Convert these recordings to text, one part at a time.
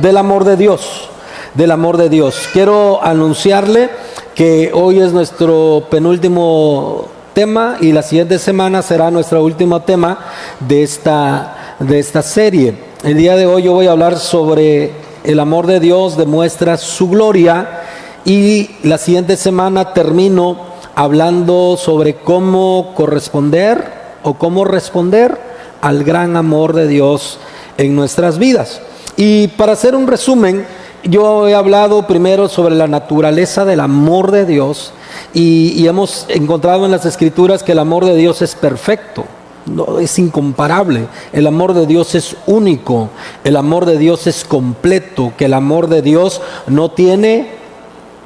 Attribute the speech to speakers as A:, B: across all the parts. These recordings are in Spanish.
A: del amor de Dios, del amor de Dios. Quiero anunciarle que hoy es nuestro penúltimo tema y la siguiente semana será nuestro último tema de esta serie. El día de hoy yo voy a hablar sobre el amor de Dios demuestra su gloria, y la siguiente semana termino hablando sobre cómo corresponder o cómo responder al gran amor de Dios en nuestras vidas. Y para hacer un resumen, yo he hablado primero sobre la naturaleza del amor de Dios y hemos encontrado en las Escrituras que el amor de Dios es perfecto. No, es incomparable. El amor de Dios es único. El amor de Dios es completo. Que el amor de Dios no tiene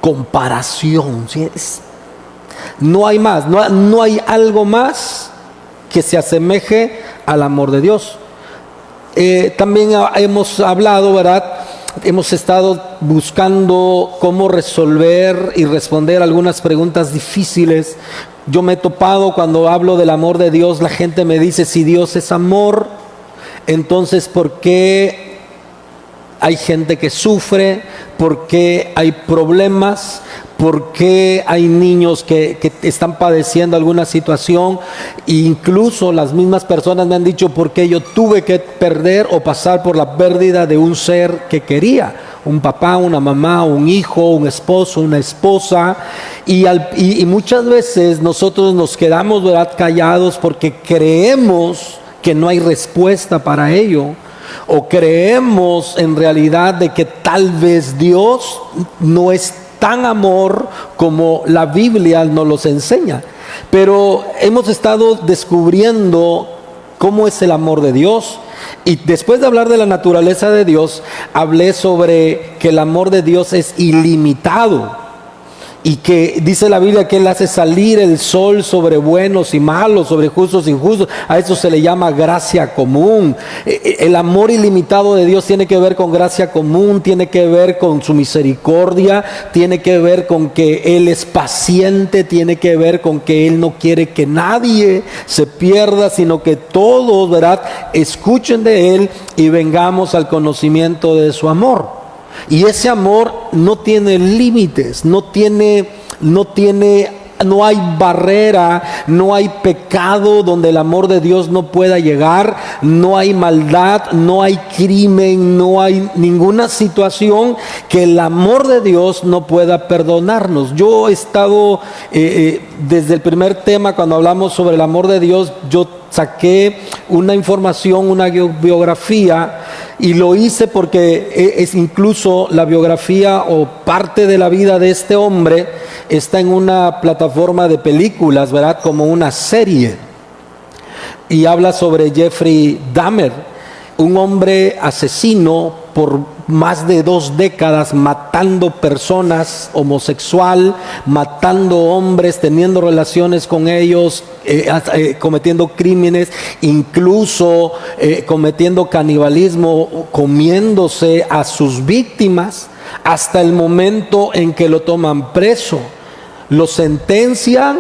A: comparación. ¿Sí? No hay más. No hay algo más que se asemeje al amor de Dios. También hemos hablado, ¿verdad? Hemos estado buscando cómo resolver y responder algunas preguntas difíciles. Yo me he topado cuando hablo del amor de Dios, la gente me dice, si Dios es amor, entonces ¿por qué hay gente que sufre? ¿Por qué hay problemas? ¿Por qué hay niños que están padeciendo alguna situación? E incluso las mismas personas me han dicho por qué yo tuve que perder o pasar por la pérdida de un ser que quería. Un papá, una mamá, un hijo, un esposo, una esposa. Y muchas veces nosotros nos quedamos, ¿verdad?, callados porque creemos que no hay respuesta para ello. O creemos en realidad de que tal vez Dios no es tan amor como la Biblia nos los enseña. Pero hemos estado descubriendo cómo es el amor de Dios. Y después de hablar de la naturaleza de Dios, hablé sobre que el amor de Dios es ilimitado. Y que dice la Biblia que Él hace salir el sol sobre buenos y malos, sobre justos e injustos. A eso se le llama gracia común. El amor ilimitado de Dios tiene que ver con gracia común, tiene que ver con su misericordia, tiene que ver con que Él es paciente, tiene que ver con que Él no quiere que nadie se pierda, sino que todos, ¿verdad?, escuchen de Él y vengamos al conocimiento de su amor. Y ese amor no tiene límites, no hay barrera, no hay pecado donde el amor de Dios no pueda llegar, no hay maldad, no hay crimen, no hay ninguna situación que el amor de Dios no pueda perdonarnos. Yo he estado, desde el primer tema, cuando hablamos sobre el amor de Dios, yo saqué una información, una biografía, y lo hice porque es incluso la biografía o parte de la vida de este hombre está en una plataforma de películas, ¿verdad?, como una serie, y habla sobre Jeffrey Dahmer, un hombre asesino por más de 2 décadas, matando personas, homosexual, matando hombres, teniendo relaciones con ellos, cometiendo crímenes, incluso cometiendo canibalismo, comiéndose a sus víctimas, hasta el momento en que lo toman preso, lo sentencian.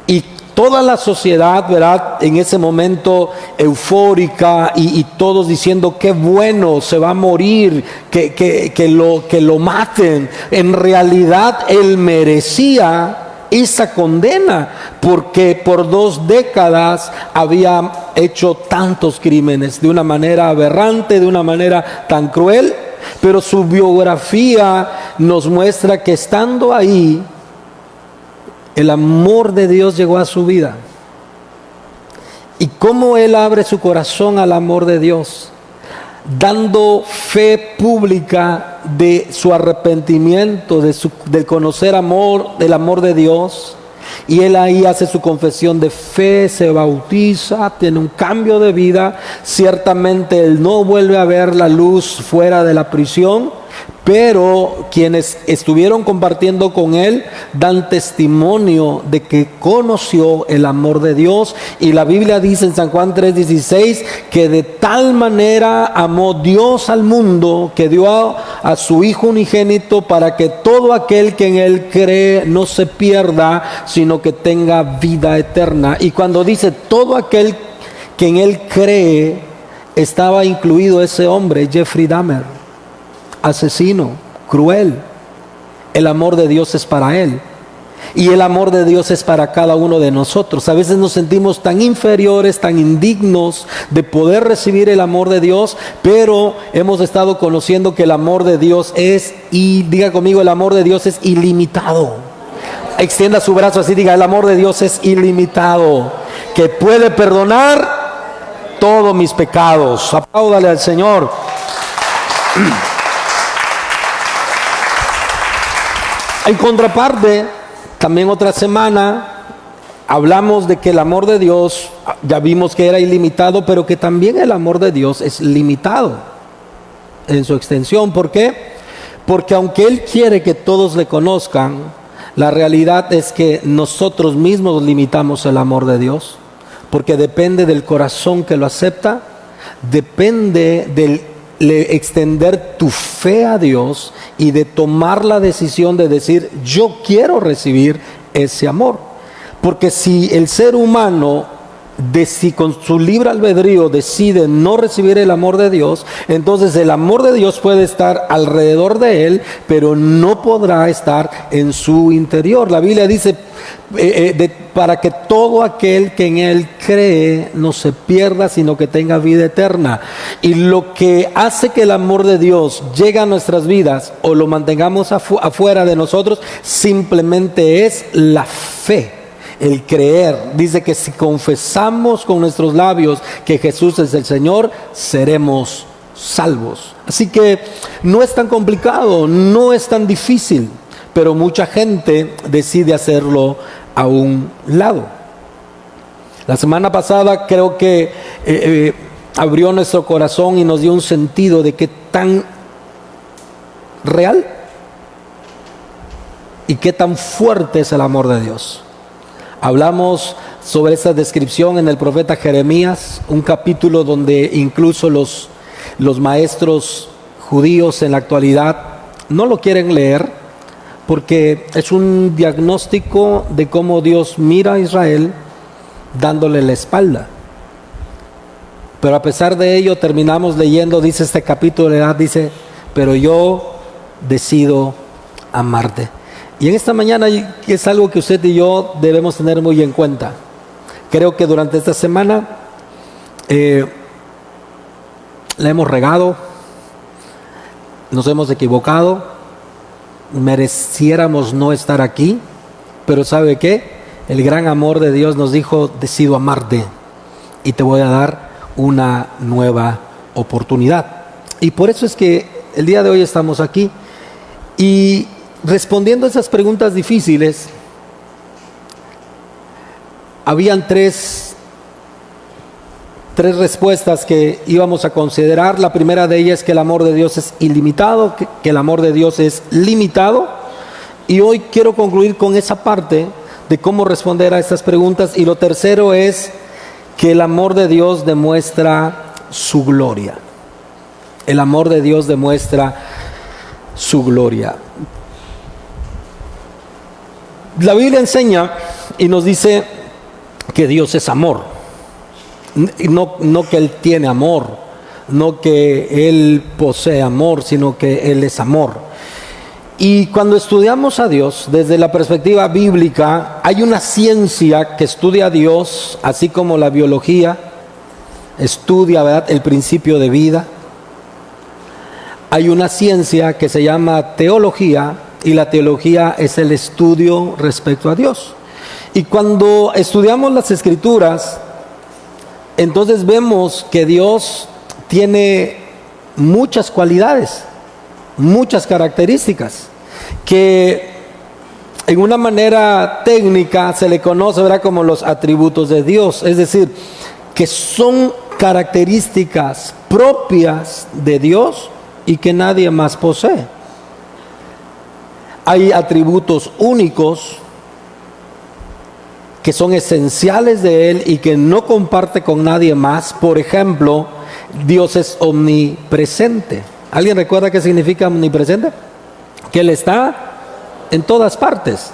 A: Y toda la sociedad, ¿verdad?, en ese momento eufórica y todos diciendo qué bueno, se va a morir, que lo maten. En realidad él merecía esa condena porque por 2 décadas había hecho tantos crímenes de una manera aberrante, de una manera tan cruel. Pero su biografía nos muestra que estando ahí, el amor de Dios llegó a su vida. Y cómo él abre su corazón al amor de Dios, dando fe pública de su arrepentimiento, del conocer del amor de Dios. Y él ahí hace su confesión de fe, se bautiza, tiene un cambio de vida. Ciertamente él no vuelve a ver la luz fuera de la prisión, pero quienes estuvieron compartiendo con él dan testimonio de que conoció el amor de Dios. Y la Biblia dice en San Juan 3:16 que de tal manera amó Dios al mundo que dio a su Hijo unigénito para que todo aquel que en él cree no se pierda, sino que tenga vida eterna. Y cuando dice todo aquel que en él cree, estaba incluido ese hombre, Jeffrey Dahmer. asesino, cruel. El amor de Dios es para él. Y el amor de Dios es para cada uno de nosotros. A veces nos sentimos tan inferiores, tan indignos de poder recibir el amor de Dios, pero hemos estado conociendo que el amor de Dios es, y diga conmigo, el amor de Dios es ilimitado. Extienda su brazo así, diga, el amor de Dios es ilimitado, que puede perdonar todos mis pecados. Apláudale al Señor. En contraparte, también otra semana hablamos de que el amor de Dios, ya vimos que era ilimitado, pero que también el amor de Dios es limitado en su extensión. ¿Por qué? Porque aunque Él quiere que todos le conozcan, la realidad es que nosotros mismos limitamos el amor de Dios, porque depende del corazón que lo acepta, depende del extender tu fe a Dios y de tomar la decisión de decir, yo quiero recibir ese amor. Porque si el ser humano si con su libre albedrío decide no recibir el amor de Dios, entonces el amor de Dios puede estar alrededor de él, pero no podrá estar en su interior. La Biblia dice para que todo aquel que en él cree no se pierda, sino que tenga vida eterna. Y lo que hace que el amor de Dios llegue a nuestras vidas o lo mantengamos afuera de nosotros, simplemente es la fe. El creer. Dice que si confesamos con nuestros labios que Jesús es el Señor, seremos salvos. Así que no es tan complicado, no es tan difícil, pero mucha gente decide hacerlo a un lado. La semana pasada creo que abrió nuestro corazón y nos dio un sentido de qué tan real y qué tan fuerte es el amor de Dios. Hablamos sobre esa descripción en el profeta Jeremías, un capítulo donde incluso los maestros judíos en la actualidad no lo quieren leer porque es un diagnóstico de cómo Dios mira a Israel dándole la espalda. Pero a pesar de ello terminamos leyendo, dice este capítulo, dice, pero yo decido amarte. Y en esta mañana es algo que usted y yo debemos tener muy en cuenta. Creo que durante esta semana la hemos regado, nos hemos equivocado, mereciéramos no estar aquí, pero ¿sabe qué? El gran amor de Dios nos dijo, decido amarte y te voy a dar una nueva oportunidad. Y por eso es que el día de hoy estamos aquí y respondiendo a esas preguntas difíciles, habían tres respuestas que íbamos a considerar. La primera de ellas es que el amor de Dios es ilimitado, que el amor de Dios es limitado. Y hoy quiero concluir con esa parte de cómo responder a estas preguntas. Y lo tercero es que el amor de Dios demuestra su gloria. El amor de Dios demuestra su gloria. La Biblia enseña y nos dice que Dios es amor. No que Él tiene amor, no que Él posee amor, sino que Él es amor. Y cuando estudiamos a Dios desde la perspectiva bíblica, hay una ciencia que estudia a Dios, así como la biología estudia, ¿verdad?, el principio de vida. Hay una ciencia que se llama teología, y la teología es el estudio respecto a Dios. Y cuando estudiamos las Escrituras, entonces vemos que Dios tiene muchas cualidades, muchas características, que en una manera técnica se le conoce, ¿verdad?, como los atributos de Dios. Es decir, que son características propias de Dios y que nadie más posee. Hay atributos únicos que son esenciales de Él y que no comparte con nadie más. Por ejemplo, Dios es omnipresente. ¿Alguien recuerda qué significa omnipresente? Que Él está en todas partes.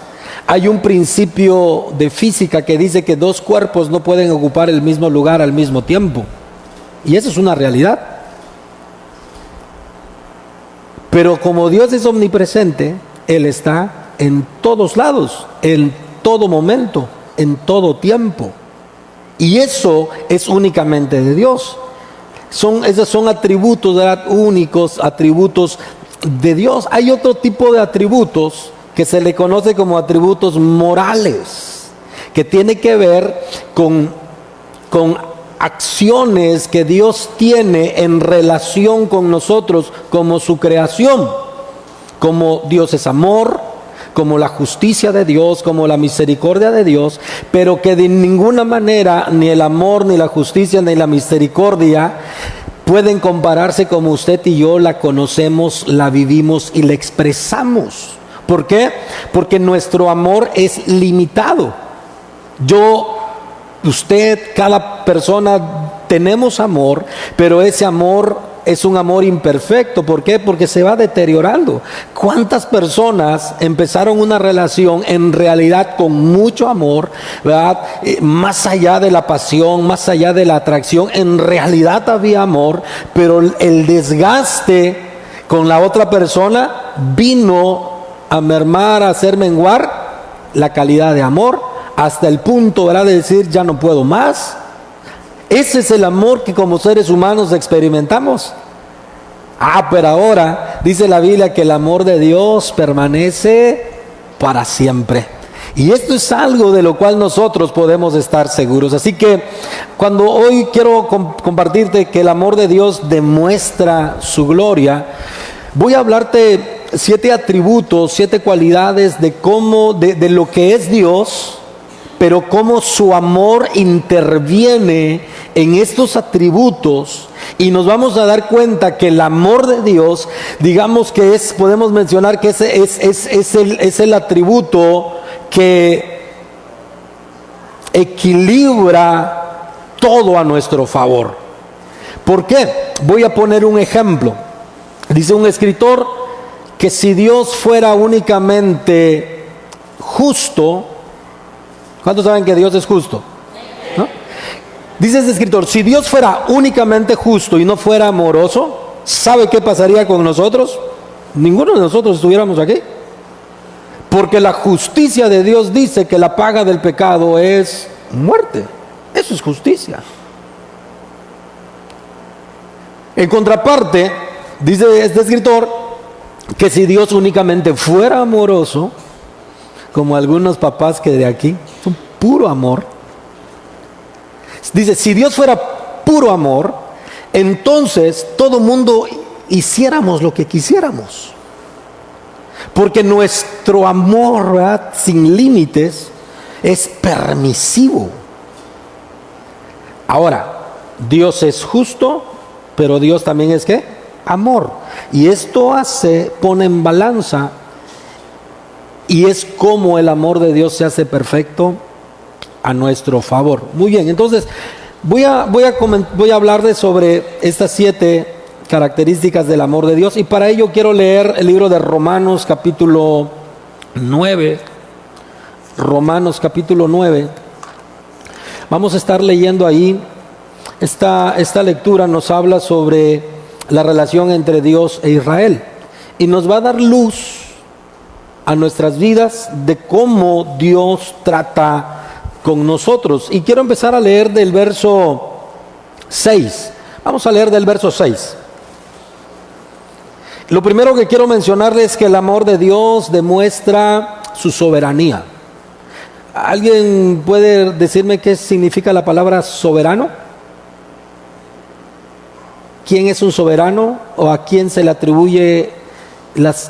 A: Hay un principio de física que dice que dos cuerpos no pueden ocupar el mismo lugar al mismo tiempo. Y eso es una realidad. Pero como Dios es omnipresente, Él está en todos lados, en todo momento, en todo tiempo. Y eso es únicamente de Dios. Esos son atributos, ¿verdad?, únicos, atributos de Dios. Hay otro tipo de atributos que se le conoce como atributos morales, que tiene que ver con acciones que Dios tiene en relación con nosotros como su creación. Como Dios es amor, como la justicia de Dios, como la misericordia de Dios, pero que de ninguna manera ni el amor, ni la justicia, ni la misericordia pueden compararse como usted y yo la conocemos, la vivimos y la expresamos. ¿Por qué? Porque nuestro amor es limitado. Yo, usted, cada persona tenemos amor, pero ese amor es un amor imperfecto. ¿Por qué? Porque se va deteriorando. ¿Cuántas personas empezaron una relación en realidad con mucho amor, ¿verdad? Más allá de la pasión, más allá de la atracción, en realidad había amor, pero el desgaste con la otra persona vino a mermar, a hacer menguar la calidad de amor, hasta el punto, ¿verdad?, de decir ya no puedo más. Ese es el amor que como seres humanos experimentamos. Pero ahora dice la Biblia que el amor de Dios permanece para siempre. Y esto es algo de lo cual nosotros podemos estar seguros. Así que cuando hoy quiero compartirte que el amor de Dios demuestra su gloria, voy a hablarte 7 atributos, 7 cualidades de cómo, de lo que es Dios, pero cómo su amor interviene en estos atributos, y nos vamos a dar cuenta que el amor de Dios, digamos que podemos mencionar que ese es el atributo que equilibra todo a nuestro favor. ¿Por qué? Voy a poner un ejemplo. Dice un escritor que si Dios fuera únicamente justo, ¿cuántos saben que Dios es justo? ¿No? Dice este escritor, si Dios fuera únicamente justo y no fuera amoroso, ¿sabe qué pasaría con nosotros? Ninguno de nosotros estuviéramos aquí. Porque la justicia de Dios dice que la paga del pecado es muerte. Eso es justicia. En contraparte, dice este escritor, que si Dios únicamente fuera amoroso, como algunos papás que de aquí son puro amor, dice, si Dios fuera puro amor, entonces todo mundo hiciéramos lo que quisiéramos. Porque nuestro amor, ¿verdad?, sin límites, es permisivo. Ahora, Dios es justo, pero Dios también es ¿qué? Amor. Y esto pone en balanza, y es como el amor de Dios se hace perfecto a nuestro favor. Muy bien, entonces voy a hablarles sobre estas 7 características del amor de Dios, y para ello quiero leer el libro de Romanos capítulo 9. Romanos capítulo 9. Vamos a estar leyendo ahí. Esta lectura nos habla sobre la relación entre Dios e Israel, y nos va a dar luz a nuestras vidas de cómo Dios trata con nosotros. Y quiero empezar a leer del verso 6. Vamos a leer del verso 6. Lo primero que quiero mencionarles es que el amor de Dios demuestra su soberanía. ¿Alguien puede decirme qué significa la palabra soberano? ¿Quién es un soberano? ¿O a quién se le atribuye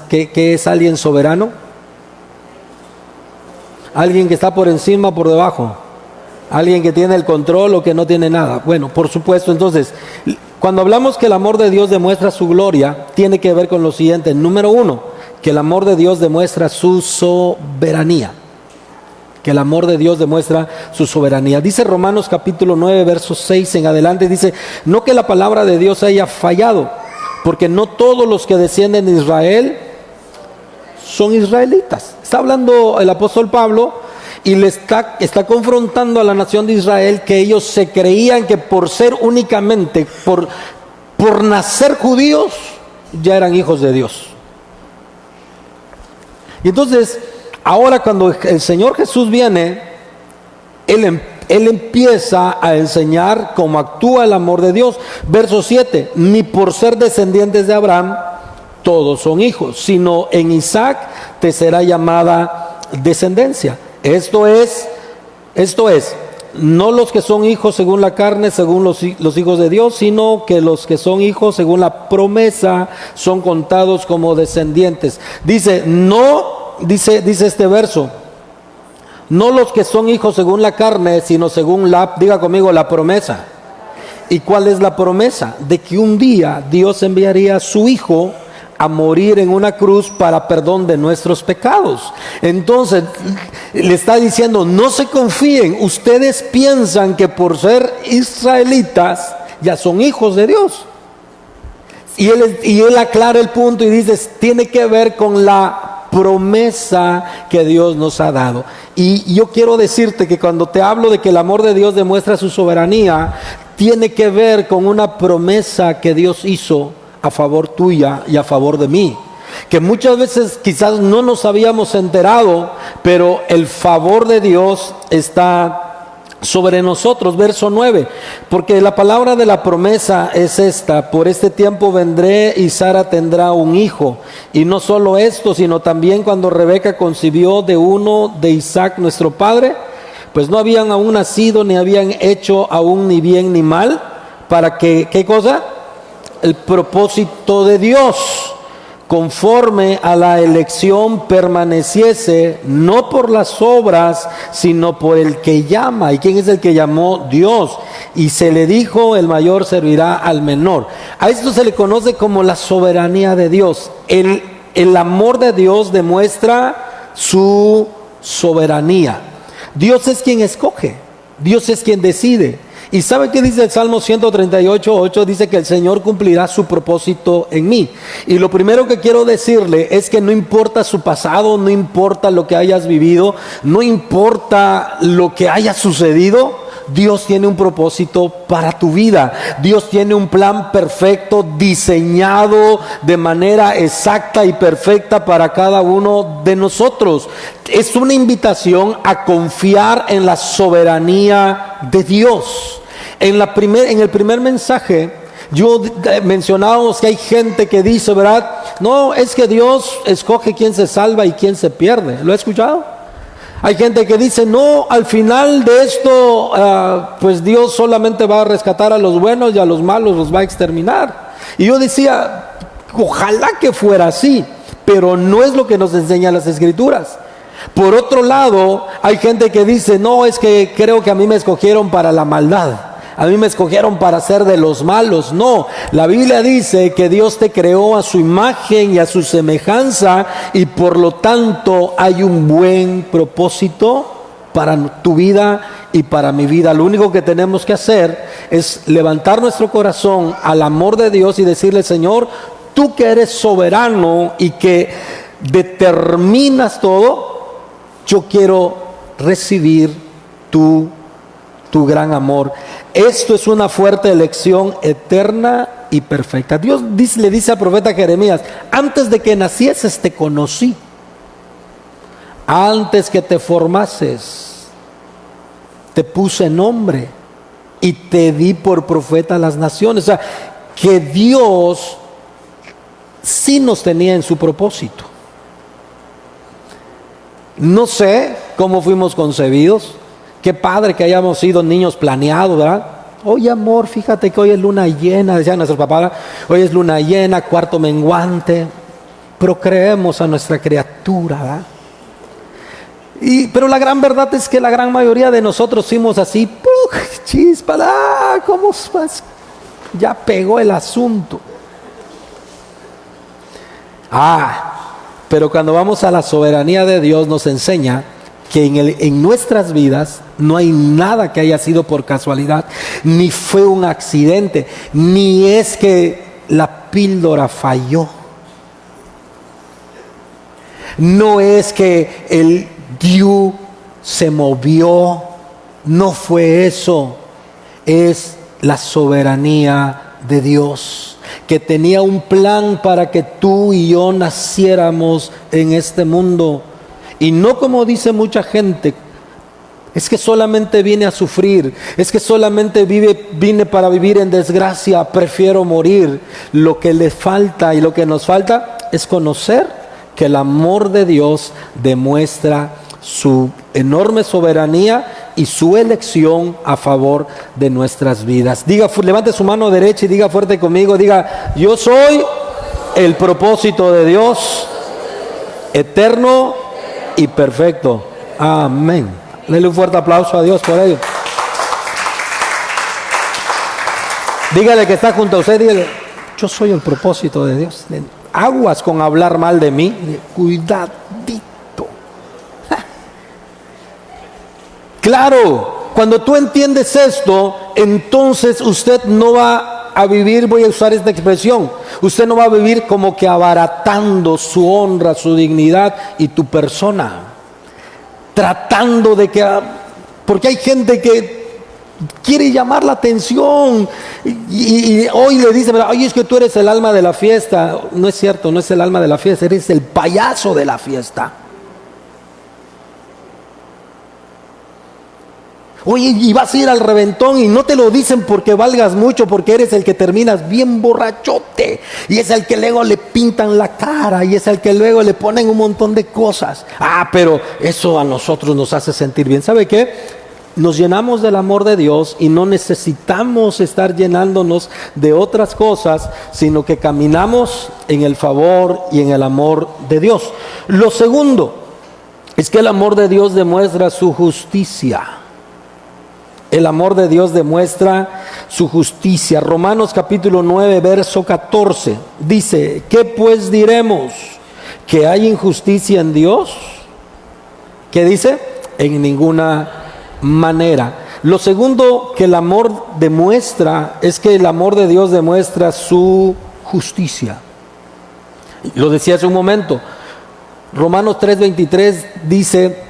A: que es alguien soberano? ¿Alguien que está por encima o por debajo? ¿Alguien que tiene el control o que no tiene nada? Bueno, por supuesto. Entonces, cuando hablamos que el amor de Dios demuestra su gloria, tiene que ver con lo siguiente. Número 1, que el amor de Dios demuestra su soberanía. Que el amor de Dios demuestra su soberanía. Dice Romanos capítulo 9, versos 6 en adelante, dice, no que la palabra de Dios haya fallado, porque no todos los que descienden de Israel son israelitas. Está hablando el apóstol Pablo y le está confrontando a la nación de Israel, que ellos se creían que por ser únicamente, por nacer judíos, ya eran hijos de Dios. Y entonces, ahora cuando el Señor Jesús viene, Él empieza a enseñar cómo actúa el amor de Dios. Verso 7, ni por ser descendientes de Abraham, todos son hijos, sino en Isaac te será llamada descendencia. Esto es, no los que son hijos según la carne, según los hijos de Dios, sino que los que son hijos según la promesa son contados como descendientes. Dice este verso, no los que son hijos según la carne, sino según diga conmigo, la promesa. ¿Y cuál es la promesa? De que un día Dios enviaría a su Hijo a morir en una cruz para perdón de nuestros pecados. Entonces le está diciendo, no se confíen, ustedes piensan que por ser israelitas ya son hijos de Dios. Y él aclara el punto y dice, tiene que ver con la promesa que Dios nos ha dado. Y yo quiero decirte que cuando te hablo de que el amor de Dios demuestra su soberanía, tiene que ver con una promesa que Dios hizo a favor tuya y a favor de mí, que muchas veces quizás no nos habíamos enterado, pero el favor de Dios está sobre nosotros. Verso 9, porque la palabra de la promesa es esta: por este tiempo vendré y Sara tendrá un hijo. Y no solo esto, sino también cuando Rebeca concibió de uno de Isaac nuestro padre, pues no habían aún nacido, ni habían hecho aún ni bien ni mal, para que, ¿qué cosa? El propósito de Dios conforme a la elección permaneciese, no por las obras, sino por el que llama. ¿Y quién es el que llamó? Dios. Y se le dijo, el mayor servirá al menor. A esto se le conoce como la soberanía de Dios. El amor de Dios demuestra su soberanía. Dios es quien escoge, Dios es quien decide. ¿Y sabe qué dice el Salmo 138:8? Dice que el Señor cumplirá su propósito en mí. Y lo primero que quiero decirle es que no importa su pasado, no importa lo que hayas vivido, no importa lo que haya sucedido, Dios tiene un propósito para tu vida. Dios tiene un plan perfecto, diseñado de manera exacta y perfecta para cada uno de nosotros. Es una invitación a confiar en la soberanía de Dios. En el primer mensaje yo mencionábamos que hay gente que dice, ¿verdad? No, es que Dios escoge quién se salva y quién se pierde. ¿Lo he escuchado? Hay gente que dice, no, al final de esto, pues Dios solamente va a rescatar a los buenos y a los malos los va a exterminar. Y yo decía, ojalá que fuera así, pero no es lo que nos enseñan las Escrituras. Por otro lado, hay gente que dice, no, es que creo que a mí me escogieron para la maldad. A mí me escogieron para ser de los malos. No, la Biblia dice que Dios te creó a su imagen y a su semejanza, y por lo tanto hay un buen propósito para tu vida y para mi vida. Lo único que tenemos que hacer es levantar nuestro corazón al amor de Dios y decirle, Señor, tú que eres soberano y que determinas todo, yo quiero recibir tu gran amor. Esto es una fuerte elección eterna y perfecta. Dios le dice al profeta Jeremías, antes de que nacieses te conocí, antes que te formases te puse nombre y te di por profeta a las naciones. O sea, que Dios sí nos tenía en su propósito. No sé cómo fuimos concebidos. Qué padre que hayamos sido niños planeados, ¿verdad? Oye, amor, fíjate que hoy es luna llena, decían nuestros papás, hoy es luna llena, cuarto menguante, procreemos a nuestra criatura, ¿verdad? Pero la gran verdad es que la gran mayoría de nosotros fuimos así, chispa, ¿cómo vas? Ya pegó el asunto. Pero cuando vamos a la soberanía de Dios nos enseña que en nuestras vidas no hay nada que haya sido por casualidad, ni fue un accidente, ni es que la píldora falló. No es que el DIU se movió, no fue eso, es la soberanía de Dios. que tenía un plan para que tú y yo naciéramos en este mundo. Y no como dice mucha gente, es que solamente vine a sufrir, es que solamente vine para vivir en desgracia, prefiero morir. Lo que le falta y lo que nos falta es conocer que el amor de Dios demuestra su enorme soberanía y su elección a favor de nuestras vidas. Diga, levante su mano derecha y diga fuerte conmigo, diga: yo soy el propósito de Dios, eterno y perfecto. Amén. Denle un fuerte aplauso a Dios por ello. Dígale que está junto a usted, dígale: yo soy el propósito de Dios. Aguas con hablar mal de mí. Cuidadito. Claro, cuando tú entiendes esto, entonces usted no va a vivir, voy a usar esta expresión, usted no va a vivir como que abaratando su honra, su dignidad y tu persona. Tratando de que, porque hay gente que quiere llamar la atención y hoy le dicen: ay, es que tú eres el alma de la fiesta. No es cierto, no es el alma de la fiesta, eres el payaso de la fiesta. Oye, y vas a ir al reventón y no te lo dicen porque valgas mucho, porque eres el que terminas bien borrachote y es el que luego le pintan la cara y es el que luego le ponen un montón de cosas. Pero eso a nosotros nos hace sentir bien. ¿Sabe qué? Nos llenamos del amor de Dios y no necesitamos estar llenándonos de otras cosas, sino que caminamos en el favor y en el amor de Dios. Lo segundo es que el amor de Dios demuestra su justicia. El amor de Dios demuestra su justicia. Romanos capítulo 9, verso 14 dice: ¿qué pues diremos? ¿Que hay injusticia en Dios? ¿Qué dice? En ninguna manera. Lo segundo que el amor demuestra es que el amor de Dios demuestra su justicia. Lo decía hace un momento. Romanos 3:23 dice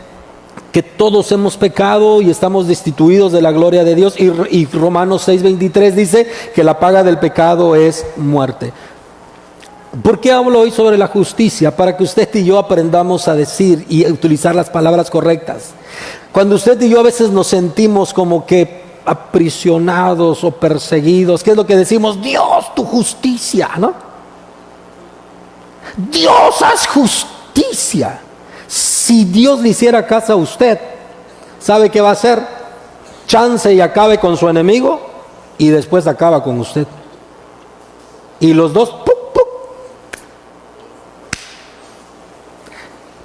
A: que todos hemos pecado y estamos destituidos de la gloria de Dios, y Romanos 6:23 dice que la paga del pecado es muerte. ¿Por qué hablo hoy sobre la justicia? Para que usted y yo aprendamos a decir y utilizar las palabras correctas. Cuando usted y yo a veces nos sentimos como que aprisionados o perseguidos, ¿qué es lo que decimos? Dios, tu justicia, ¿no? Dios, haz justicia. Si Dios le hiciera caso a usted, ¿sabe qué va a hacer? Chance y acabe con su enemigo y después acaba con usted. Y los dos, ¡pup, pup!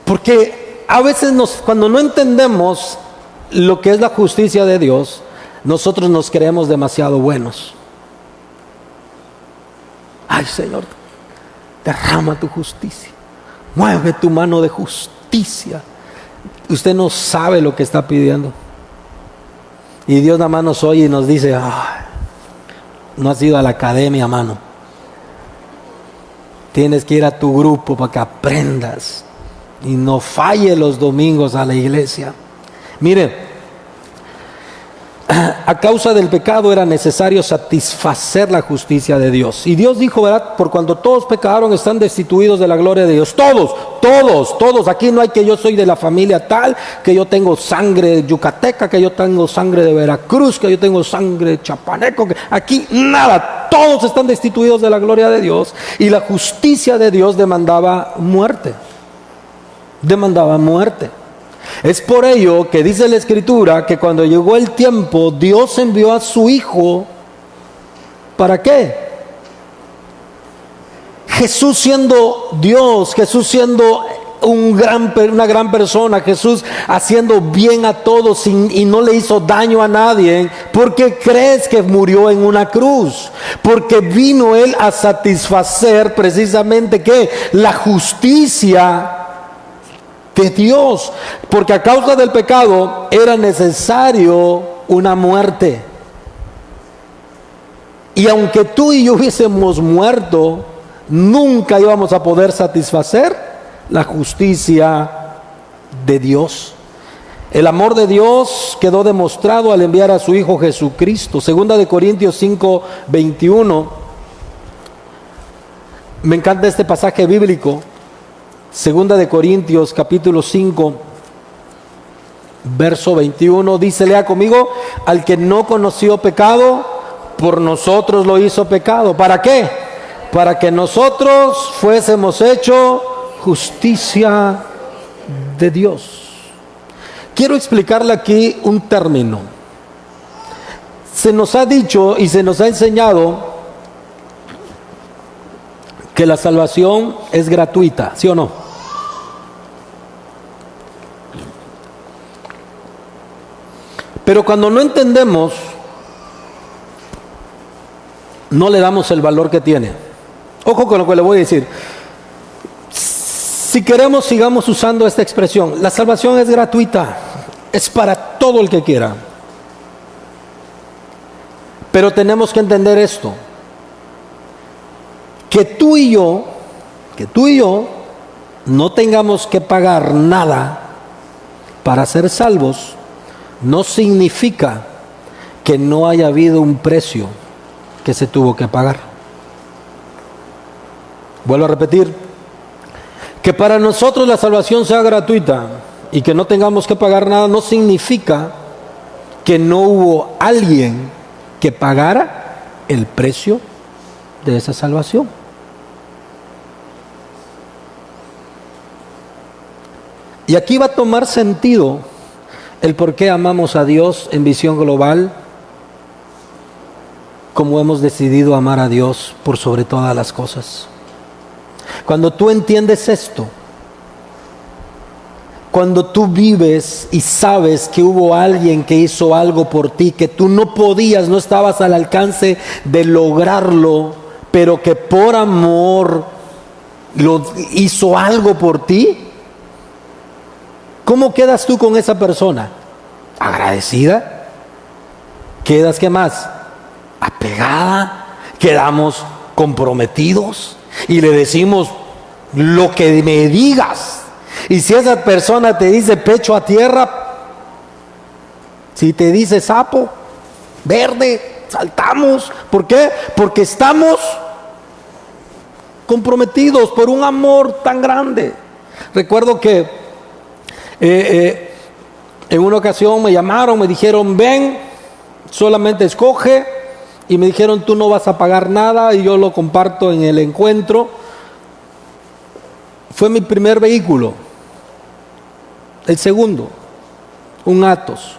A: Porque a veces cuando no entendemos lo que es la justicia de Dios, nosotros nos creemos demasiado buenos. Ay, Señor, derrama tu justicia, mueve tu mano de justicia. Usted no sabe lo que está pidiendo. Y Dios nada más nos oye y nos dice: no has ido a la academia, mano. Tienes que ir a tu grupo para que aprendas. Y no falle los domingos a la iglesia. Mire, a causa del pecado era necesario satisfacer la justicia de Dios. Y Dios dijo, ¿verdad? Por cuando todos pecaron, están destituidos de la gloria de Dios. Todos. Aquí no hay que yo soy de la familia tal, que yo tengo sangre yucateca, que yo tengo sangre de Veracruz, que yo tengo sangre chapaneco. Aquí nada. Todos están destituidos de la gloria de Dios. Y la justicia de Dios demandaba muerte. Es por ello que dice la Escritura que cuando llegó el tiempo, Dios envió a su Hijo. ¿Para qué? Jesús siendo Dios, Jesús siendo una gran persona, Jesús haciendo bien a todos y no le hizo daño a nadie. ¿Por qué crees que murió en una cruz? Porque vino Él a satisfacer precisamente ¿qué? La justicia de Dios, porque a causa del pecado era necesario una muerte. Y aunque tú y yo hubiésemos muerto, nunca íbamos a poder satisfacer la justicia de Dios. El amor de Dios quedó demostrado al enviar a su Hijo Jesucristo. Segunda de Corintios 5:21 Me encanta este pasaje bíblico, 2 Corintios capítulo 5, verso 21, dice, lea conmigo, al que no conoció pecado, por nosotros lo hizo pecado. ¿Para qué? Para que nosotros fuésemos hecho justicia de Dios. Quiero explicarle aquí un término. Se nos ha dicho y se nos ha enseñado que la salvación es gratuita, ¿sí o no? Pero cuando no entendemos, no le damos el valor que tiene. Ojo con lo que le voy a decir. Si queremos, sigamos usando esta expresión. La salvación es gratuita, es para todo el que quiera. Pero tenemos que entender esto. Que tú y yo no tengamos que pagar nada para ser salvos, no significa que no haya habido un precio que se tuvo que pagar. Vuelvo a repetir, que para nosotros la salvación sea gratuita y que no tengamos que pagar nada, no significa que no hubo alguien que pagara el precio de esa salvación. Y aquí va a tomar sentido el por qué amamos a Dios en Visión Global, como hemos decidido amar a Dios por sobre todas las cosas. Cuando tú entiendes esto, cuando tú vives y sabes que hubo alguien que hizo algo por ti, que tú no podías, no estabas al alcance de lograrlo, pero que por amor lo hizo algo por ti, ¿cómo quedas tú con esa persona? ¿Agradecida? ¿Quedas qué más? ¿Apegada? ¿Quedamos comprometidos? Y le decimos lo que me digas. Y si esa persona te dice pecho a tierra, si te dice sapo, verde, saltamos. ¿Por qué? Porque estamos comprometidos por un amor tan grande. Recuerdo que en una ocasión me llamaron, me dijeron, ven, solamente escoge, y me dijeron, tú no vas a pagar nada, y yo lo comparto en el encuentro. Fue mi primer vehículo. El segundo, un Atos.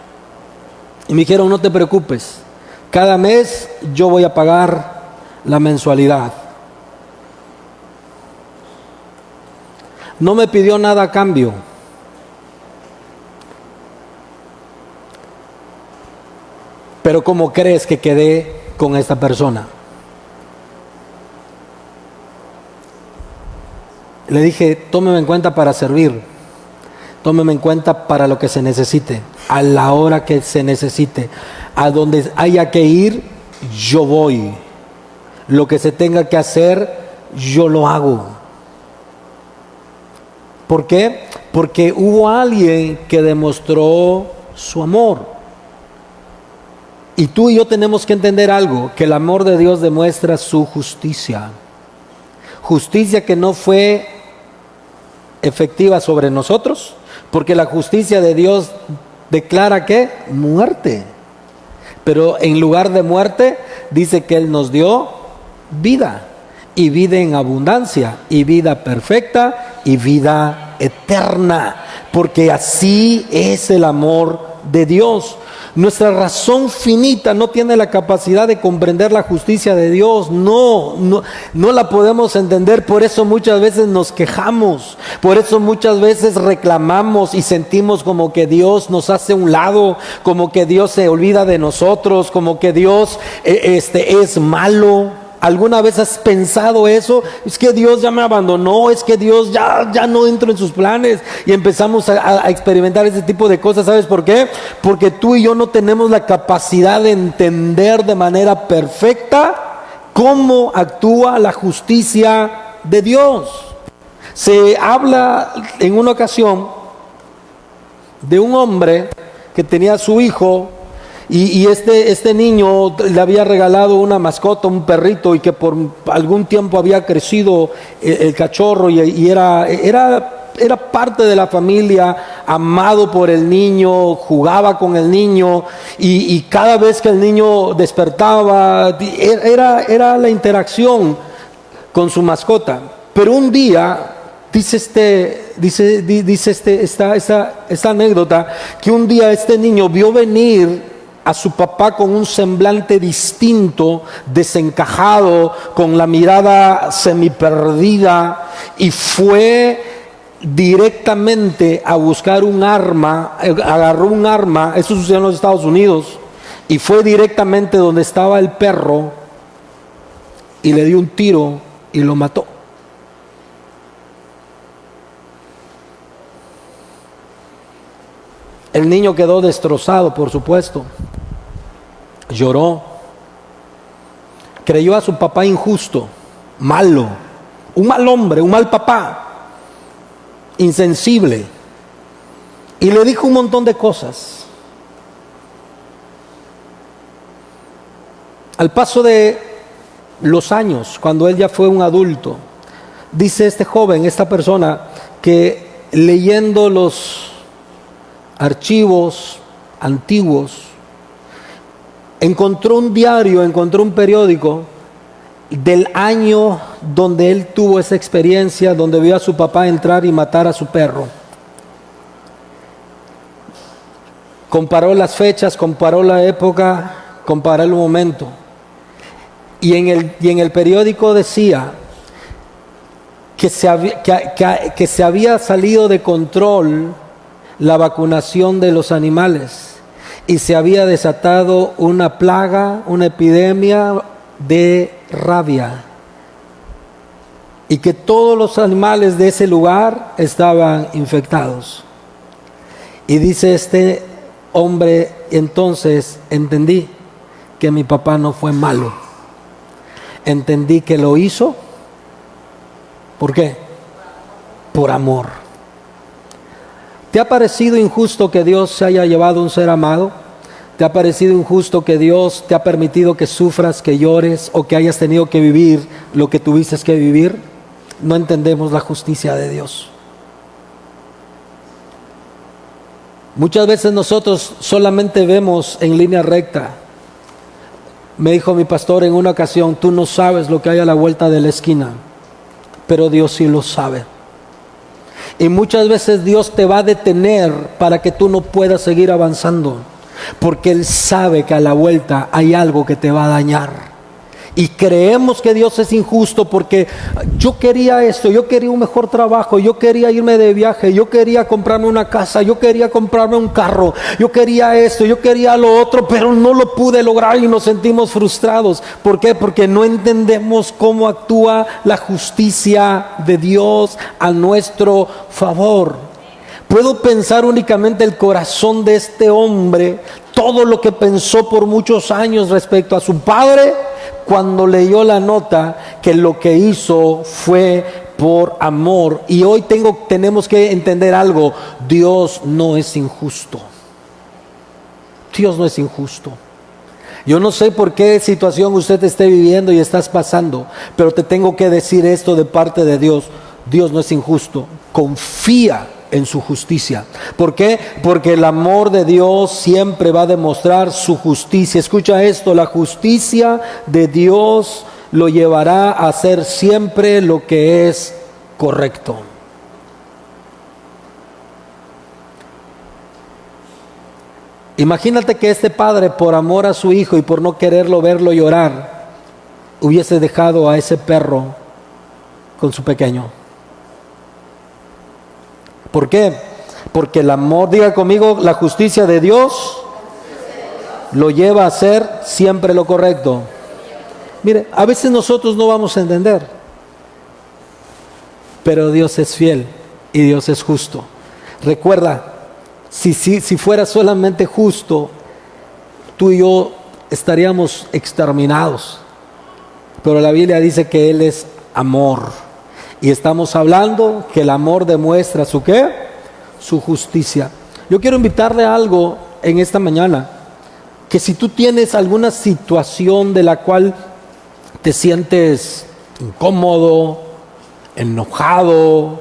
A: Y me dijeron, no te preocupes, cada mes yo voy a pagar la mensualidad. No me pidió nada a cambio. Pero ¿cómo crees que quedé con esta persona? Le dije, tómeme en cuenta para servir, tómeme en cuenta para lo que se necesite, a la hora que se necesite, a donde haya que ir, yo voy, lo que se tenga que hacer, yo lo hago. ¿Por qué? Porque hubo alguien que demostró su amor. Y tú y yo tenemos que entender algo, que el amor de Dios demuestra su justicia. Justicia que no fue efectiva sobre nosotros, porque la justicia de Dios declara ¿qué? Muerte. Pero en lugar de muerte, dice que Él nos dio vida, y vida en abundancia, y vida perfecta, y vida eterna, porque así es el amor de Dios. Nuestra razón finita no tiene la capacidad de comprender la justicia de Dios. No la podemos entender. Por eso muchas veces nos quejamos. Por eso muchas veces reclamamos y sentimos como que Dios nos hace a un lado, como que Dios se olvida de nosotros, como que Dios es malo. ¿Alguna vez has pensado eso? Es que Dios ya me abandonó, es que Dios ya no entro en sus planes. Y empezamos a experimentar ese tipo de cosas. ¿Sabes por qué? Porque tú y yo no tenemos la capacidad de entender de manera perfecta cómo actúa la justicia de Dios. Se habla en una ocasión de un hombre que tenía a su hijo Y este niño le había regalado una mascota, un perrito, y que por algún tiempo había crecido el cachorro y era parte de la familia, amado por el niño, jugaba con el niño, y cada vez que el niño despertaba, era la interacción con su mascota. Pero un día, dice esta anécdota, que un día este niño vio venir a su papá con un semblante distinto, desencajado, con la mirada semiperdida, y fue directamente a buscar un arma, agarró un arma, eso sucedió en los Estados Unidos, y fue directamente donde estaba el perro y le dio un tiro y lo mató. El niño quedó destrozado, por supuesto. Lloró. Creyó a su papá injusto, malo, un mal hombre, un mal papá, insensible. Y le dijo un montón de cosas. Al paso de los años, cuando él ya fue un adulto, dice este joven, esta persona, que leyendo los archivos antiguos, encontró un diario, encontró un periódico del año donde él tuvo esa experiencia, donde vio a su papá entrar y matar a su perro. Comparó las fechas, comparó la época, comparó el momento. Y en el periódico decía que se había salido de control la vacunación de los animales y se había desatado una plaga, una epidemia de rabia, y que todos los animales de ese lugar estaban infectados. Y dice este hombre, entonces entendí que mi papá no fue malo, entendí que lo hizo, ¿por qué? Por amor. ¿Te ha parecido injusto que Dios se haya llevado un ser amado? ¿Te ha parecido injusto que Dios te ha permitido que sufras, que llores, o que hayas tenido que vivir lo que tuviste que vivir? No entendemos la justicia de Dios. Muchas veces nosotros solamente vemos en línea recta. Me dijo mi pastor en una ocasión, tú no sabes lo que hay a la vuelta de la esquina, pero Dios sí lo sabe. Y muchas veces Dios te va a detener para que tú no puedas seguir avanzando, porque Él sabe que a la vuelta hay algo que te va a dañar. Y creemos que Dios es injusto porque yo quería esto, yo quería un mejor trabajo, yo quería irme de viaje, yo quería comprarme una casa, yo quería comprarme un carro, yo quería esto, yo quería lo otro, pero no lo pude lograr y nos sentimos frustrados. ¿Por qué? Porque no entendemos cómo actúa la justicia de Dios a nuestro favor. Puedo pensar únicamente el corazón de este hombre, todo lo que pensó por muchos años respecto a su padre, cuando leyó la nota que lo que hizo fue por amor. Y hoy tenemos que entender algo: Dios no es injusto. Dios no es injusto. Yo no sé por qué situación usted esté viviendo y estás pasando, pero te tengo que decir esto de parte de Dios: Dios no es injusto. Confía en su justicia. ¿Por qué? Porque el amor de Dios siempre va a demostrar su justicia. Escucha esto: la justicia de Dios lo llevará a hacer siempre lo que es correcto. Imagínate que este padre, por amor a su hijo y por no quererlo verlo llorar, hubiese dejado a ese perro con su pequeño. ¿Por qué? Porque el amor, diga conmigo, la justicia de Dios lo lleva a hacer siempre lo correcto. Mire, a veces nosotros no vamos a entender, pero Dios es fiel y Dios es justo. Recuerda, si fuera solamente justo, tú y yo estaríamos exterminados. Pero la Biblia dice que Él es amor. Y estamos hablando que el amor demuestra ¿su qué? Su justicia. Yo quiero invitarle a algo en esta mañana. que si tú tienes alguna situación de la cual te sientes incómodo, enojado,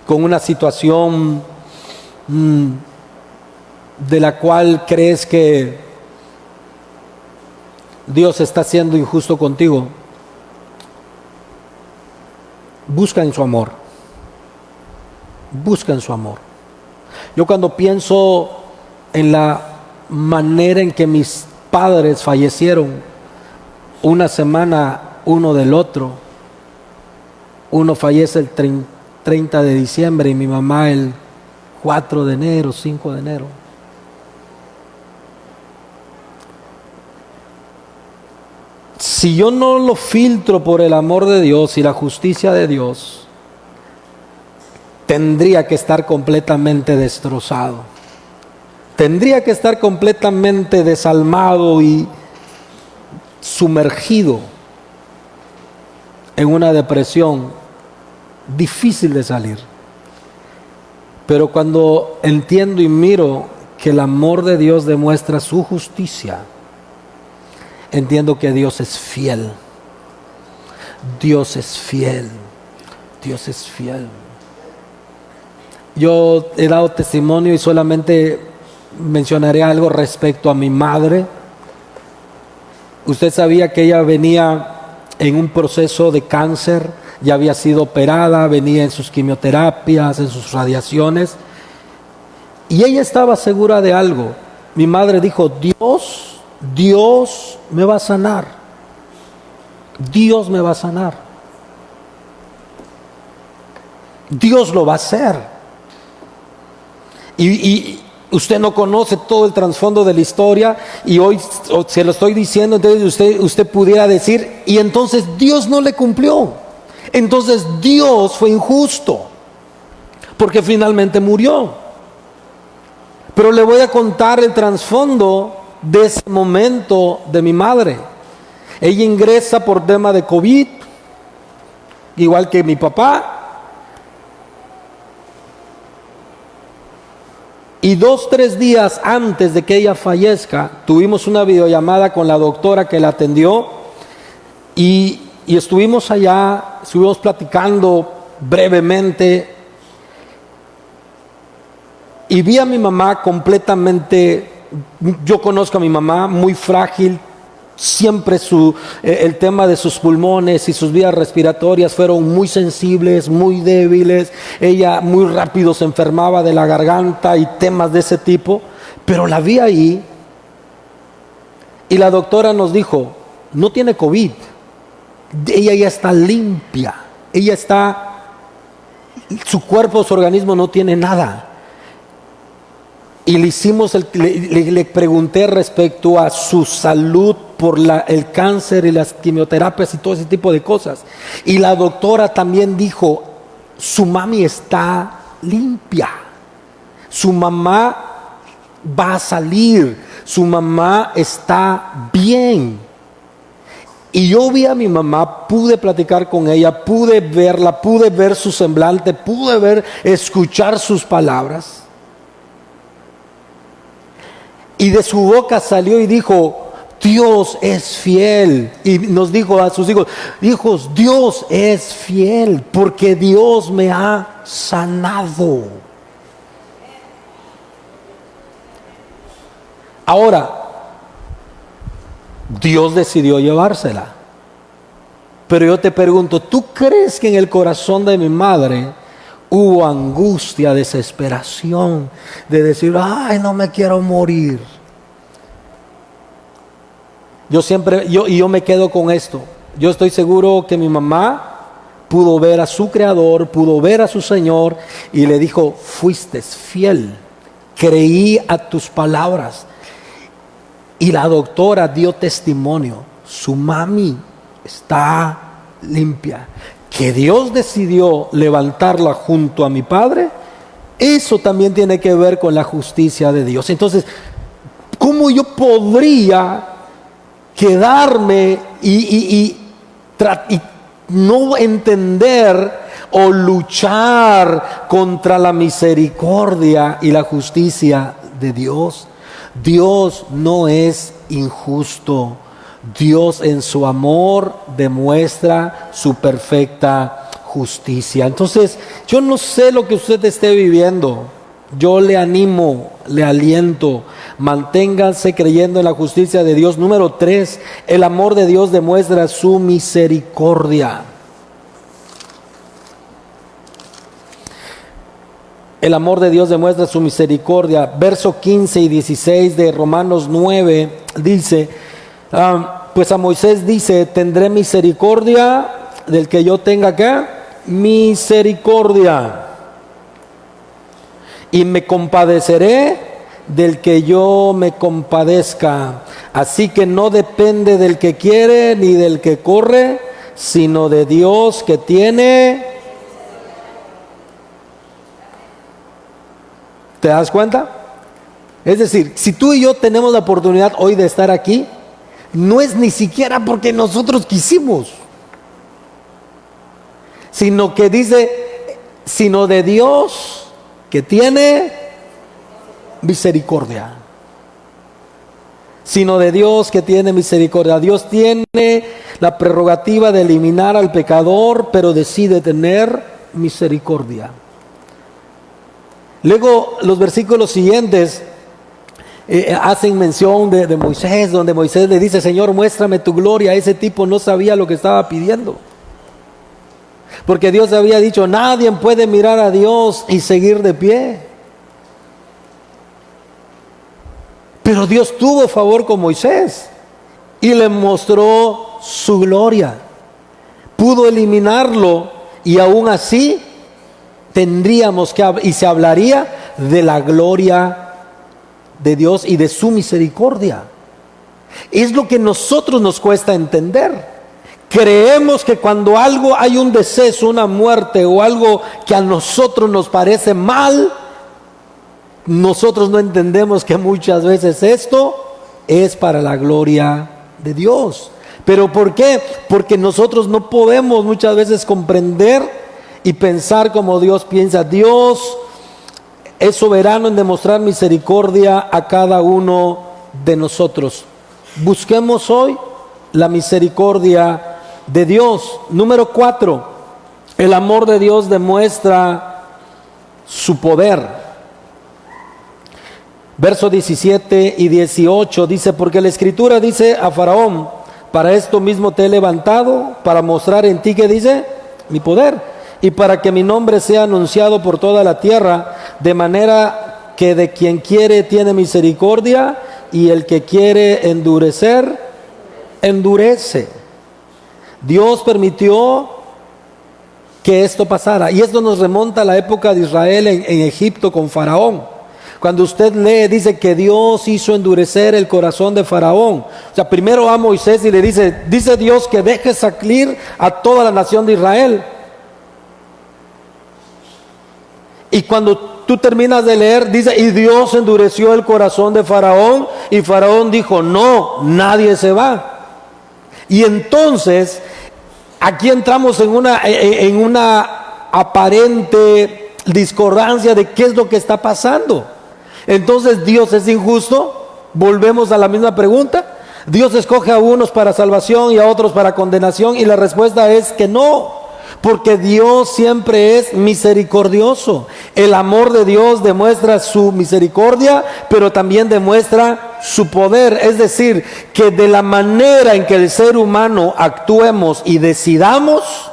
A: con una situación de la cual crees que Dios está siendo injusto contigo, busca en su amor. Busca en su amor. Yo cuando pienso en la manera en que mis padres fallecieron, una semana uno del otro, uno fallece el 30 de diciembre y mi mamá el 4 de enero, 5 de enero. Si yo no lo filtro por el amor de Dios y la justicia de Dios, tendría que estar completamente destrozado. Tendría que estar completamente desalmado y sumergido en una depresión difícil de salir. Pero cuando entiendo y miro que el amor de Dios demuestra su justicia, entiendo que Dios es fiel. Dios es fiel. Dios es fiel. Yo he dado testimonio y solamente mencionaré algo respecto a mi madre. Usted sabía que ella venía en un proceso de cáncer, ya había sido operada, venía en sus quimioterapias, en sus radiaciones, y ella estaba segura de algo. Mi madre dijo: Dios me va a sanar. Dios me va a sanar. Dios lo va a hacer. Y usted no conoce todo el trasfondo de la historia y hoy se lo estoy diciendo, entonces usted pudiera decir: y entonces Dios no le cumplió. Entonces Dios fue injusto porque finalmente murió. Pero le voy a contar el trasfondo de ese momento de mi madre. Ella ingresa por tema de COVID, igual que mi papá. Y 2-3 días antes de que ella fallezca, tuvimos una videollamada con la doctora que la atendió y estuvimos allá, estuvimos platicando brevemente y vi a mi mamá completamente, yo conozco a mi mamá, muy frágil. Siempre el tema de sus pulmones y sus vías respiratorias fueron muy sensibles, muy débiles. Ella muy rápido se enfermaba de la garganta y temas de ese tipo. Pero la vi ahí y la doctora nos dijo: no tiene COVID. Ella ya está limpia. Su cuerpo, su organismo no tiene nada. Y le pregunté respecto a su salud por el cáncer y las quimioterapias y todo ese tipo de cosas. Y la doctora también dijo: su mami está limpia. Su mamá va a salir. Su mamá está bien. Y yo vi a mi mamá, pude platicar con ella, pude verla, pude ver su semblante, escuchar sus palabras. Y de su boca salió y dijo: Dios es fiel. Y nos dijo a sus hijos: hijos, Dios es fiel porque Dios me ha sanado. Ahora, Dios decidió llevársela. Pero yo te pregunto, ¿tú crees que en el corazón de mi madre hubo angustia, desesperación, de decir: ay, no me quiero morir? Yo me quedo con esto. Yo estoy seguro que mi mamá pudo ver a su Creador, pudo ver a su Señor y le dijo: fuiste fiel, creí a tus palabras. Y la doctora dio testimonio: su mami está limpia. Que Dios decidió levantarla junto a mi padre, eso también tiene que ver con la justicia de Dios. Entonces, ¿cómo yo podría quedarme y no entender o luchar contra la misericordia y la justicia de Dios? Dios no es injusto. Dios en su amor demuestra su perfecta justicia. Entonces, yo no sé lo que usted esté viviendo. Yo le animo, le aliento, manténganse creyendo en la justicia de Dios. Número 3, el amor de Dios demuestra su misericordia. El amor de Dios demuestra su misericordia. Verso 15 y 16 de Romanos 9 dice, pues a Moisés dice, tendré misericordia del que yo tenga acá, misericordia. Y me compadeceré del que yo me compadezca. Así que no depende del que quiere ni del que corre, sino de Dios que tiene. ¿Te das cuenta? Es decir, si tú y yo tenemos la oportunidad hoy de estar aquí, no es ni siquiera porque nosotros quisimos, sino que dice, sino de Dios que tiene misericordia. Sino de Dios que tiene misericordia. Dios tiene la prerrogativa de eliminar al pecador, pero decide tener misericordia. Luego los versículos siguientes hacen mención de Moisés, donde Moisés le dice, Señor, muéstrame tu gloria. Ese tipo no sabía lo que estaba pidiendo, porque Dios había dicho, nadie puede mirar a Dios y seguir de pie. Pero Dios tuvo favor con Moisés y le mostró su gloria. Pudo eliminarlo y aún así tendríamos que, y se hablaría de la gloria de Dios y de su misericordia. Es lo que a nosotros nos cuesta entender. Creemos que cuando algo hay un deceso, una muerte o algo que a nosotros nos parece mal, nosotros no entendemos que muchas veces esto es para la gloria de Dios. ¿Pero por qué? Porque nosotros no podemos muchas veces comprender y pensar como Dios piensa. Dios es soberano en demostrar misericordia a cada uno de nosotros. Busquemos hoy la misericordia de Dios. Número 4, el amor de Dios demuestra su poder. Versos 17 y 18 dice, porque la Escritura dice a Faraón, para esto mismo te he levantado, para mostrar en ti, que dice, mi poder, y para que mi nombre sea anunciado por toda la tierra, de manera que de quien quiere tiene misericordia, y el que quiere endurecer, endurece. Dios permitió que esto pasara, y esto nos remonta a la época de Israel en Egipto con Faraón. Cuando usted lee, dice que Dios hizo endurecer el corazón de Faraón. O sea, primero a Moisés y le dice Dios que deje salir a toda la nación de Israel. Y cuando tú terminas de leer, dice, y Dios endureció el corazón de Faraón, y Faraón dijo, no, nadie se va. Y entonces, aquí entramos en una aparente discordancia de qué es lo que está pasando. Entonces, ¿Dios es injusto? Volvemos a la misma pregunta. ¿Dios escoge a unos para salvación y a otros para condenación? Y la respuesta es que no, porque Dios siempre es misericordioso. El amor de Dios demuestra su misericordia, pero también demuestra su poder. Es decir, que de la manera en que el ser humano actuemos y decidamos,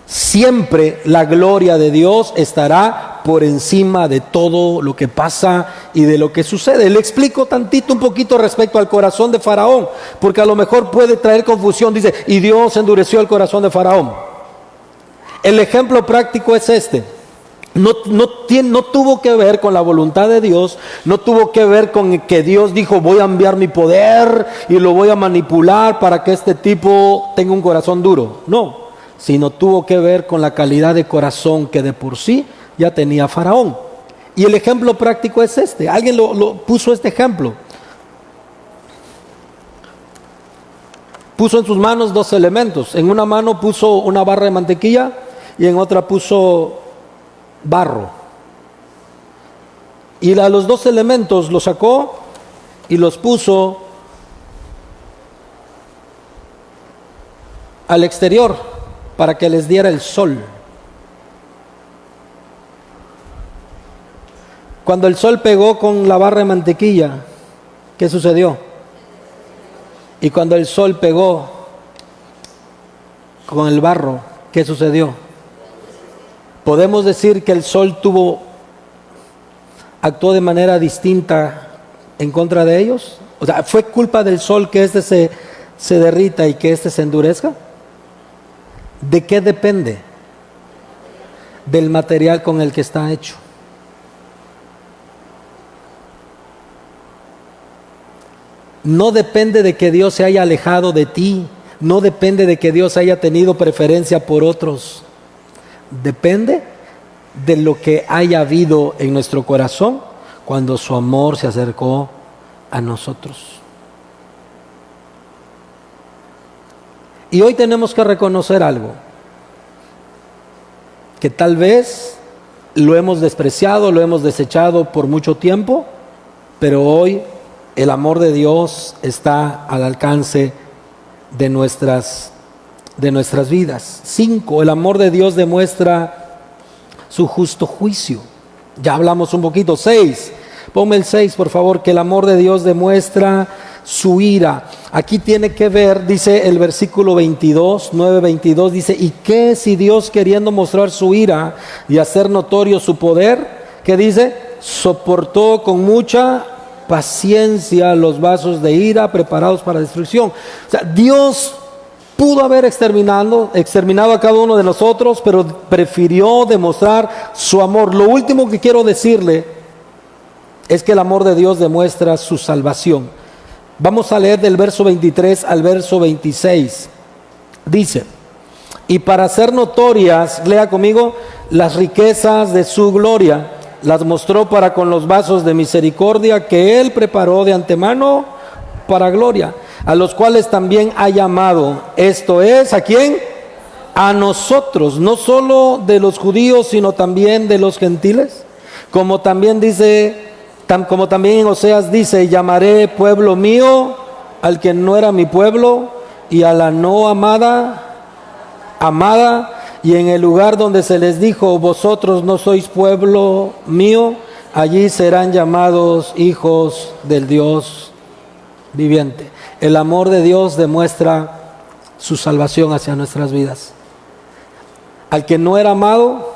A: siempre la gloria de Dios estará por encima de todo lo que pasa y de lo que sucede. Le explico un poquito respecto al corazón de Faraón, porque a lo mejor puede traer confusión. Dice, y Dios endureció el corazón de Faraón. El ejemplo práctico es este. No tuvo que ver con la voluntad de Dios, no tuvo que ver con que Dios dijo, voy a enviar mi poder y lo voy a manipular para que este tipo tenga un corazón duro. No, sino tuvo que ver con la calidad de corazón que de por sí ya tenía Faraón. Y el ejemplo práctico es este. Alguien lo puso este ejemplo. Puso en sus manos dos elementos. En una mano puso una barra de mantequilla y en otra puso barro. Y a los dos elementos los sacó y los puso al exterior para que les diera el sol. Cuando el sol pegó con la barra de mantequilla, ¿qué sucedió? Y cuando el sol pegó con el barro, ¿qué sucedió? Podemos decir que el sol actuó de manera distinta en contra de ellos. O sea, ¿fue culpa del sol que se derrita y que se endurezca? ¿De qué depende? Del material con el que está hecho. No depende de que Dios se haya alejado de ti, no depende de que Dios haya tenido preferencia por otros. Depende de lo que haya habido en nuestro corazón cuando su amor se acercó a nosotros. Y hoy tenemos que reconocer algo, que tal vez lo hemos despreciado, lo hemos desechado por mucho tiempo, pero hoy el amor de Dios está al alcance de nuestras vidas. 5, el amor de Dios demuestra su justo juicio. Ya hablamos un poquito. 6, ponme el 6 por favor, que el amor de Dios demuestra su ira. Aquí tiene que ver, dice el versículo 22, 9:22, dice, ¿y qué si Dios, queriendo mostrar su ira y hacer notorio su poder, qué dice? Soportó con mucha paciencia los vasos de ira preparados para destrucción. O sea, Dios pudo haber exterminado a cada uno de nosotros, pero prefirió demostrar su amor. Lo último que quiero decirle es que el amor de Dios demuestra su salvación. Vamos a leer del verso 23 al verso 26. Dice, y para hacer notorias, lea conmigo, las riquezas de su gloria, las mostró para con los vasos de misericordia que Él preparó de antemano para gloria, a los cuales también ha llamado. Esto es, ¿a quién? A nosotros, no solo de los judíos, sino también de los gentiles. Como también en Oseas dice, llamaré pueblo mío al que no era mi pueblo, y a la no amada, y en el lugar donde se les dijo, vosotros no sois pueblo mío, allí serán llamados hijos del Dios viviente. El amor de Dios demuestra su salvación hacia nuestras vidas. Al que no era amado,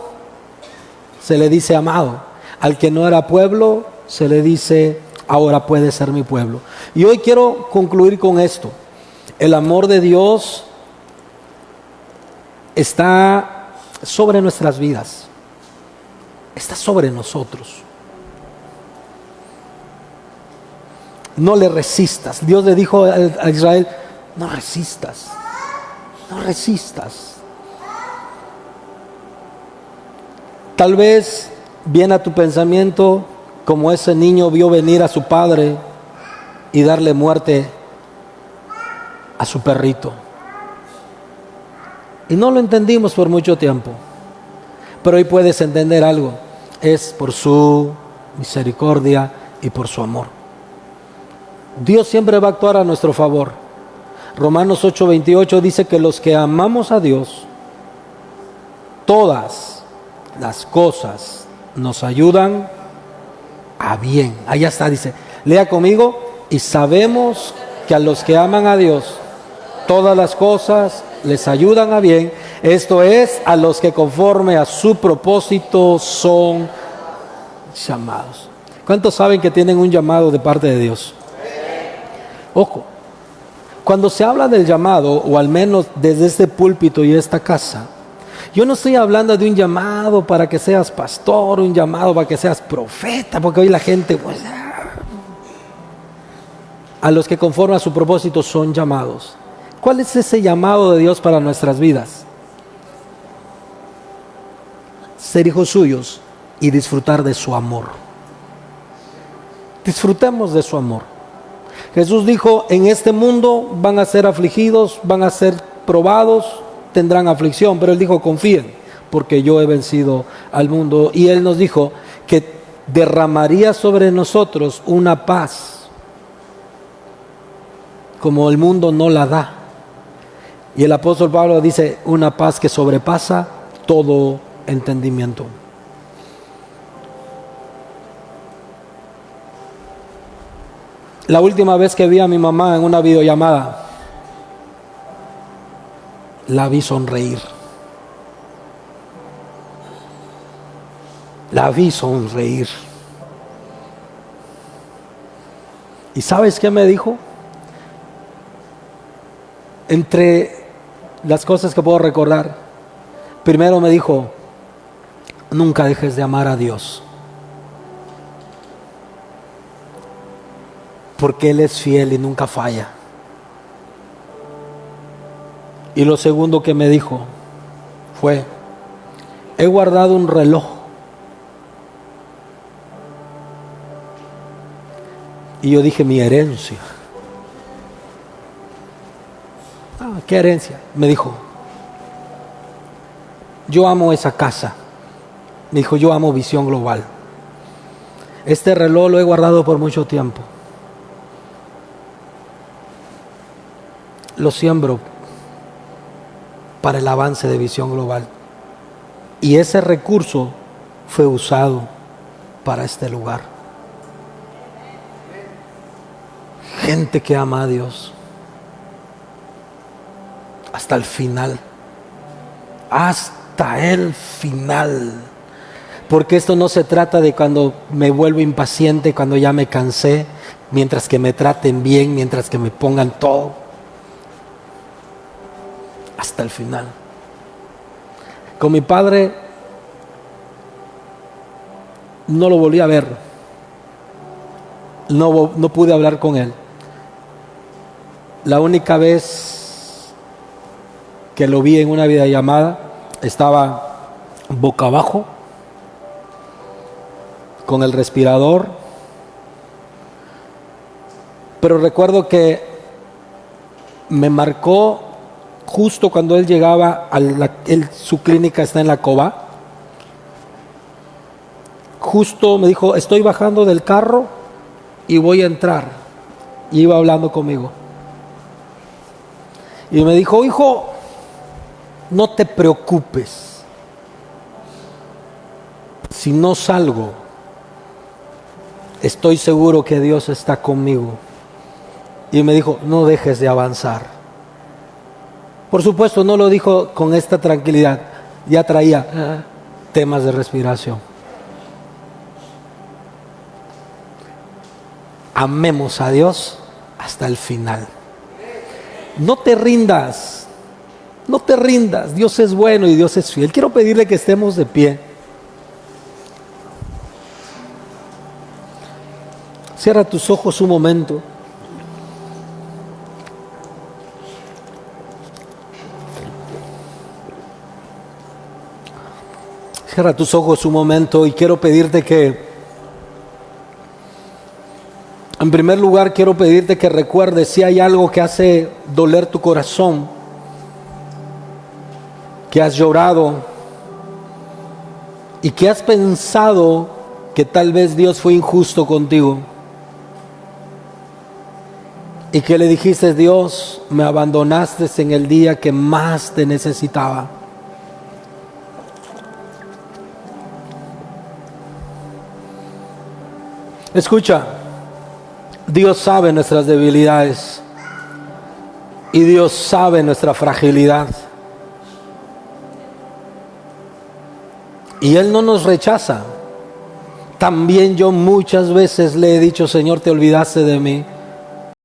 A: se le dice amado. Al que no era pueblo, se le dice, ahora puede ser mi pueblo. Y hoy quiero concluir con esto. El amor de Dios está sobre nuestras vidas, está sobre nosotros. No le resistas. Dios le dijo a Israel, no resistas, no resistas. Tal vez viene a tu pensamiento como ese niño vio venir a su padre y darle muerte a su perrito. Y no lo entendimos por mucho tiempo, pero hoy puedes entender algo. Es por su misericordia y por su amor. Dios siempre va a actuar a nuestro favor. Romanos 8:28 dice que los que amamos a Dios, todas las cosas nos ayudan a bien. Allá está, dice, lea conmigo, y sabemos que a los que aman a Dios, todas las cosas les ayudan a bien, esto es, a los que conforme a su propósito son llamados. ¿Cuántos saben que tienen un llamado de parte de Dios? Ojo, cuando se habla del llamado, o al menos desde este púlpito y esta casa, yo no estoy hablando de un llamado para que seas pastor, un llamado para que seas profeta, porque hoy la gente, pues, a los que conforme a su propósito son llamados. ¿Cuál es ese llamado de Dios para nuestras vidas? Ser hijos suyos y disfrutar de su amor. Disfrutemos de su amor. Jesús dijo, en este mundo van a ser afligidos, van a ser probados, tendrán aflicción, pero Él dijo, confíen, porque yo he vencido al mundo. Y Él nos dijo que derramaría sobre nosotros una paz como el mundo no la da. Y el apóstol Pablo dice, una paz que sobrepasa todo entendimiento. La última vez que vi a mi mamá en una videollamada, la vi sonreír. La vi sonreír. ¿Y sabes qué me dijo? Entre las cosas que puedo recordar, primero me dijo, nunca dejes de amar a Dios, porque Él es fiel y nunca falla. Y lo segundo que me dijo fue, he guardado un reloj y yo dije, mi herencia. ¿Qué herencia? Me dijo, yo amo esa casa. Me dijo, yo amo Visión Global. Este reloj lo he guardado por mucho tiempo. Lo siembro para el avance de Visión Global. Y ese recurso fue usado para este lugar. Gente que ama a Dios hasta el final, hasta el final, porque esto no se trata de cuando me vuelvo impaciente, cuando ya me cansé, mientras que me traten bien, mientras que me pongan todo, hasta el final. Con mi padre no lo volví a ver, no pude hablar con él. La única vez que lo vi en una videollamada, estaba boca abajo, con el respirador, pero recuerdo que me marcó justo cuando él llegaba, su clínica está en la Cova, justo me dijo, estoy bajando del carro y voy a entrar, y iba hablando conmigo, y me dijo, hijo, no te preocupes, si no salgo, estoy seguro que Dios está conmigo. Y me dijo, no dejes de avanzar. Por supuesto, no lo dijo con esta tranquilidad, ya traía temas de respiración. Amemos a Dios hasta el final. No te rindas. No te rindas, Dios es bueno y Dios es fiel. Quiero pedirle que estemos de pie. Cierra tus ojos un momento. Cierra tus ojos un momento y quiero pedirte que, en primer lugar, quiero pedirte que recuerdes si hay algo que hace doler tu corazón, que has llorado y que has pensado que tal vez Dios fue injusto contigo y que le dijiste, Dios, me abandonaste en el día que más te necesitaba. Escucha, Dios sabe nuestras debilidades y Dios sabe nuestra fragilidad. Y Él no nos rechaza. También yo muchas veces le he dicho, Señor, te olvidaste de mí.